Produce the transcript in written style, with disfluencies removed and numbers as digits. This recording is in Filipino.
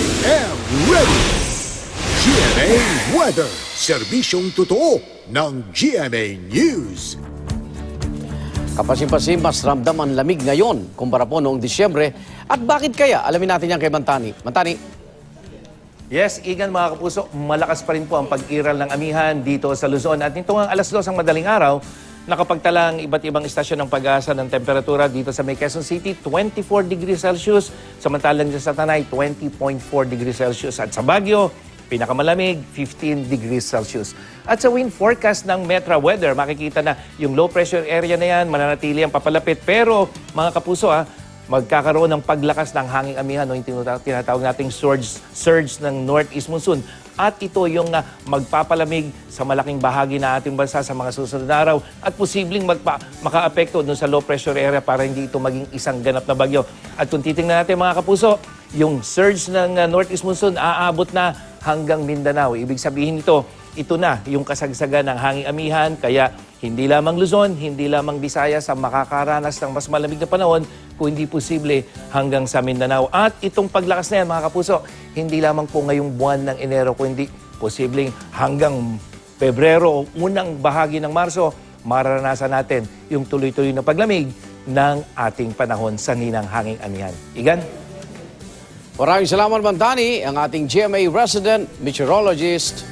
AM ready. GMA Weather. Serbisyong totoo ng GMA News. Kapasim-pasim, mas ramdam ang lamig ngayon kumpara po noong Disyembre. At bakit kaya? Alamin natin yan kay Mantani. Mantani. Yes, Igan mga kapuso, malakas pa rin po ang pag-iral ng amihan dito sa Luzon. At nito ang alas 2 ang madaling araw, nakapagtala ang iba't ibang istasyon ng pag-asa ng temperatura dito sa May Quezon City, 24 degrees Celsius. Samantalang dyan sa Tanay, 20.4 degrees Celsius. At sa Baguio, pinakamalamig, 15 degrees Celsius. At sa wind forecast ng Metra Weather, makikita na yung low pressure area na yan, mananatili ang papalapit. Pero mga kapuso, magkakaroon ng paglakas ng hanging amihan o yung tinatawag nating surge ng northeast monsoon. At ito yung magpapalamig sa malaking bahagi na ating bansa sa mga susunod na araw at posibleng maka-apekto dun sa low pressure area para hindi ito maging isang ganap na bagyo. At kung titingnan natin mga kapuso, yung surge ng northeast monsoon aabot na hanggang Mindanao. Ibig sabihin ito na yung kasagsagan ng hanging amihan, kaya hindi lamang Luzon, hindi lamang Visayas ang makakaranas ng mas malamig na panahon, kung hindi posible hanggang sa Mindanao. At itong paglakas na yan mga kapuso, hindi lamang po ngayong buwan ng Enero, kundi posibleng hanggang Pebrero o unang bahagi ng Marso, mararanasan natin yung tuloy-tuloy na paglamig ng ating panahon sa ninang hanging amihan. Igan? Maraming salamat, Mantani, ang ating GMA resident meteorologist